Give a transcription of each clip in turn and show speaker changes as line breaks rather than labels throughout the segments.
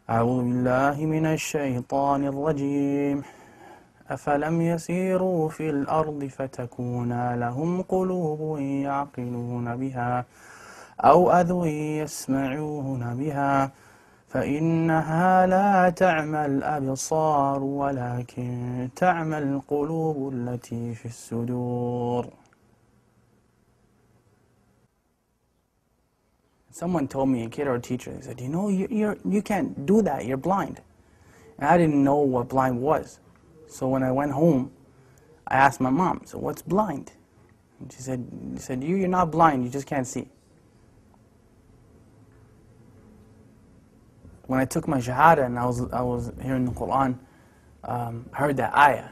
أعوذ بالله من الشيطان الرجيم أفلم يسيروا في الأرض فتكون لهم قلوب يعقلون بها أو أذن يسمعون بها فإنها لا تعمى الأبصار ولكن تعمى القلوب التي في الصدور. Someone told me, a kid or a teacher, they said, you know, you can't do that, you're blind. And I didn't know what blind was. So when I went home, I asked my mom, so what's blind? And she said, you're not blind, you just can't see. When I took my shahada and I was hearing the Quran, I heard that ayah.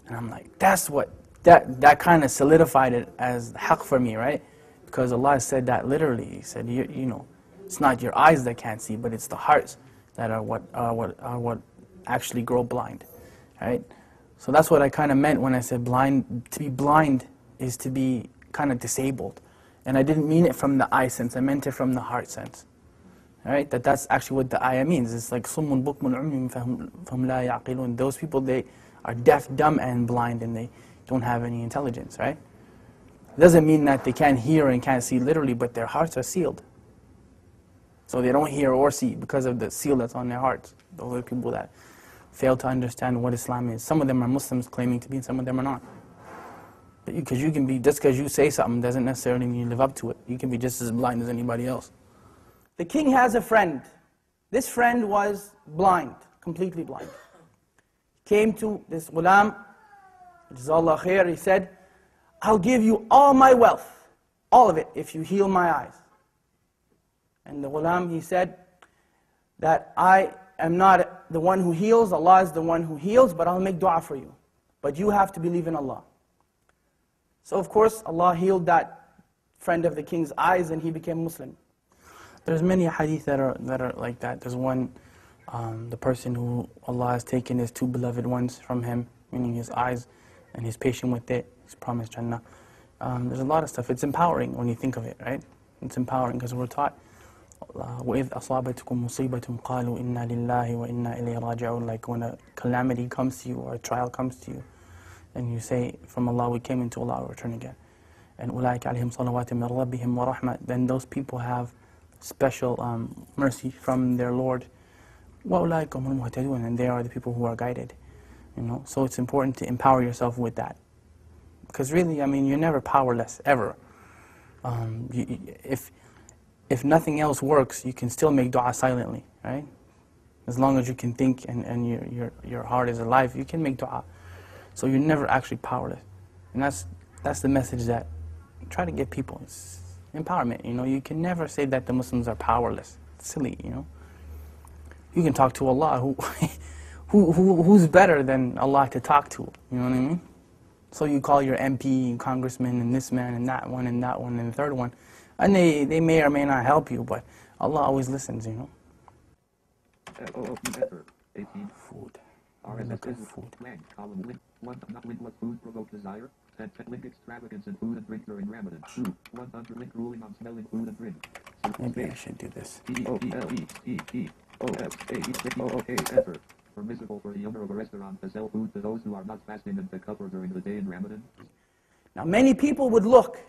And I'm like, that's what, that kind of solidified it as haqq for me, right? Because Allah said that literally. He said, you know, it's not your eyes that can't see, but it's the hearts that are what actually grow blind, right? So that's what I kind of meant when I said blind. To be blind is to be kind of disabled. And I didn't mean it from the eye sense, I meant it from the heart sense. Right? That's actually what the ayah means. It's like صُمٌّ بُكْمٌ عُمْيٌ فَهُمْ لَا يَعْقِلُونَ. Those people, they are deaf, dumb, and blind, and they don't have any intelligence, right? It doesn't mean that they can't hear and can't see literally, but their hearts are sealed. So they don't hear or see because of the seal that's on their hearts. Those are people that fail to understand what Islam is. Some of them are Muslims claiming to be, and some of them are not. Because you can be, just because you say something doesn't necessarily mean you live up to it. You can be just as blind as anybody else. The king has a friend. This friend was blind, completely blind. Came to this ghulam, Jazakallah khair, he said, I'll give you all my wealth, all of it, if you heal my eyes. And the ghulam, he said, that I am not the one who heals, Allah is the one who heals, but I'll make dua for you. But you have to believe in Allah. So of course, Allah healed that friend of the king's eyes and he became Muslim. There's many hadith that are like that. There's one, the person who Allah has taken his two beloved ones from him, meaning his eyes, and he's patient with it, he's promised Jannah. There's a lot of stuff. It's empowering when you think of it, right? It's empowering because we're taught, وَإِذْ أَصَابَتْكُمْ مُصِيبَةٌ قَالُوا إِنَّا لِلَّهِ وَإِنَّا إِلَيْهِ رَاجِعُونَ. Like when a calamity comes to you or a trial comes to you, and you say, from Allah we came, into Allah we return again. And أُولَٰئِكَ عَلَيْهِمْ صَلَوَاتٌ مِّن رَبِّهِمْ وَرَحْمَةٌ. Then those people have special mercy from their Lord. وَأُولَٰئِكَ هُمُ الْمُهْتَدُونَ. And they are the people who are guided. You know, so it's important to empower yourself with that. Because really, I mean, you're never powerless, ever. If nothing else works, you can still make dua silently, right? As long as you can think and your heart is alive, you can make dua. So you're never actually powerless. And that's the message that I try to give people. It's empowerment, you know. You can never say that the Muslims are powerless. It's silly, you know. You can talk to Allah, who's better than Allah to talk to, you know what I mean? So you call your MP, congressman, and this man, and that one, and that one, and the third one, and they may or may not help you, but Allah always listens, you know. Food. Look at food.
What food provoke desire? Link extravagance in food and drink during Ramadan. 100 link ruling on smelling food and drink.
Maybe I should do this.
Permissible for the owner of a restaurant to sell food to those who are not fasting and to cover during the day in Ramadan.
Now many people would look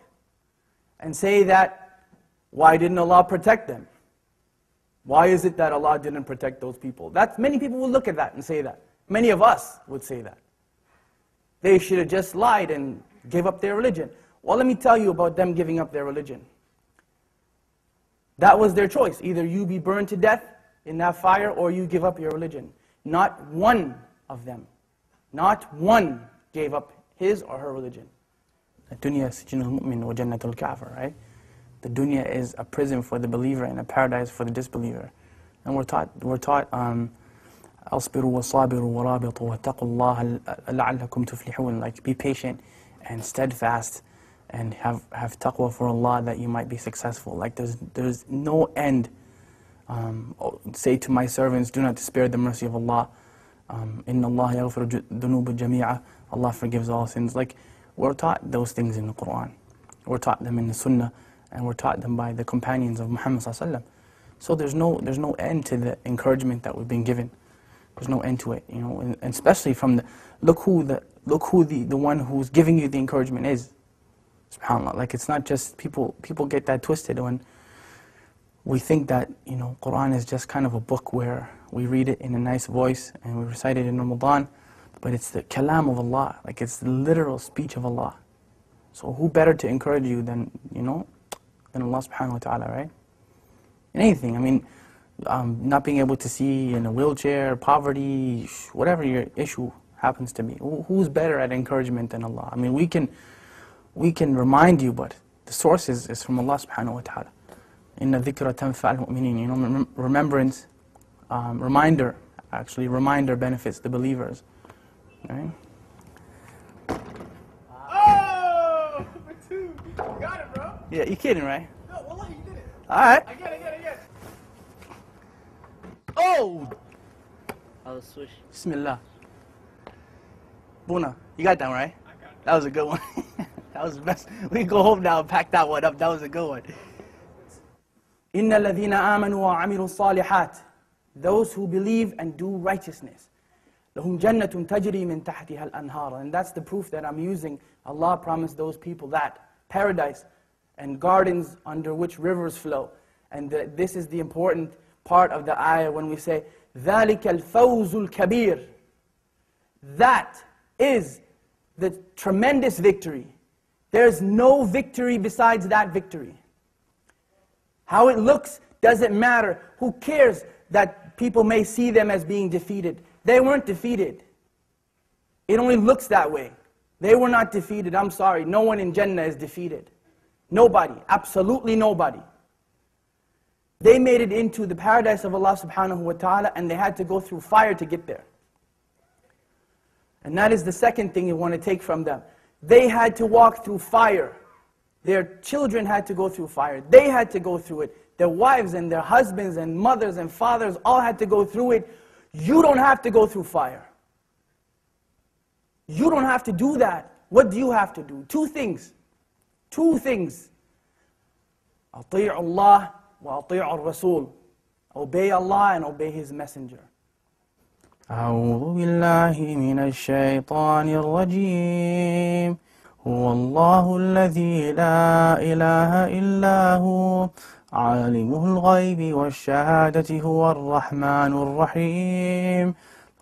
and say that, why didn't Allah protect them? Why is it that Allah didn't protect those people? Many people would look at that and say that. Many of us would say that. They should have just lied and gave up their religion. Well, let me tell you about them giving up their religion. That was their choice. Either you be burned to death in that fire or you give up your religion. Not one of them, not one gave up his or her religion. The dunya sijnul mu'min wa jannatul kafir, right? The dunya is a prison for the believer and a paradise for the disbeliever. And we're taught أصبروا وصابروا ورابطوا واتقوا الله لعلكم تفلحون. Like be patient and steadfast and have taqwa for Allah that you might be successful. Like there's no end. Say to my servants, do not despair the mercy of Allah. Inna Allah yaghfiru dhunuba jami'a. Allah forgives all sins. Like we're taught those things in the Quran. We're taught them in the Sunnah, and we're taught them by the companions of Muhammad sallallahu alaihi wasallam. So there's no end to the encouragement that we've been given. There's no end to it, you know, and especially from look who the one who's giving you the encouragement is. SubhanAllah. Like, it's not just people get that twisted when we think that, you know, Quran is just kind of a book where we read it in a nice voice and we recite it in Ramadan, but it's the kalam of Allah, like it's the literal speech of Allah. So who better to encourage you than, you know, than Allah subhanahu wa ta'ala, right? In anything, I mean, not being able to see in a wheelchair, poverty, whatever your issue happens to be. Who's better at encouragement than Allah? I mean, we can remind you, but the source is from Allah subhanahu wa ta'ala. Inna dhikra tanfa'al mu'minin. You know, remembrance, reminder benefits the believers. Right?
Oh, for two. You got it, bro.
Yeah, you kidding, right?
No, wallahi, you did it.
All right.
I get it.
Oh!
I'll switch.
Bismillah. Buna, you got that one, right?
I got it.
That was a good one. That was the best. We can go home now and pack that one up. That was a good one. إِنَّ الَّذِينَ آمَنُوا وَعَمِلُوا الصَّالِحَاتِ. Those who believe and do righteousness. لَهُمْ جَنَّةٌ تَجْرِي مِنْ تَحْتِهَا الْأَنْهَارُ. And that's the proof that I'm using. Allah promised those people that. Paradise and gardens under which rivers flow. And this is the important part of the ayah when we say, ذَلِكَ الْفَوْزُ الْكَبِيرُ. That is the tremendous victory. There's no victory besides that victory. How it looks doesn't matter. Who cares that people may see them as being defeated? They weren't defeated. It only looks that way. They were not defeated. I'm sorry. No one in Jannah is defeated. Nobody. Absolutely nobody. They made it into the paradise of Allah subhanahu wa ta'ala, and they had to go through fire to get there. And that is the second thing you want to take from them. They had to walk through fire. Their children had to go through fire. They had to go through it. Their wives and their husbands and mothers and fathers all had to go through it. You don't have to go through fire. You don't have to do that. What do you have to do? Two things. Two things. أطيعوا الله وأطيعوا الرسول. Obey Allah and obey His Messenger. أعوذ بالله من الشيطان الرجيم. هو الله الذي لا إله إلا هو عالم الغيب والشهادة هو الرحمن الرحيم.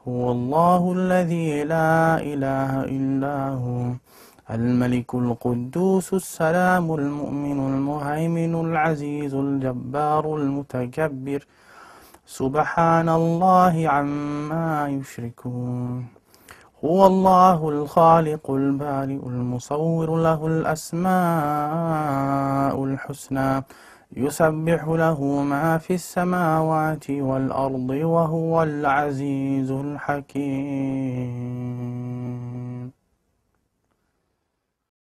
هو الله الذي لا إله إلا هو الملك القدوس السلام المؤمن المهيمن العزيز الجبار المتكبر سبحان الله عما يشركون. هو الله الخالق البارئ المصور له الأسماء الحسنى يسبح له ما في السماوات والأرض وهو العزيز الحكيم.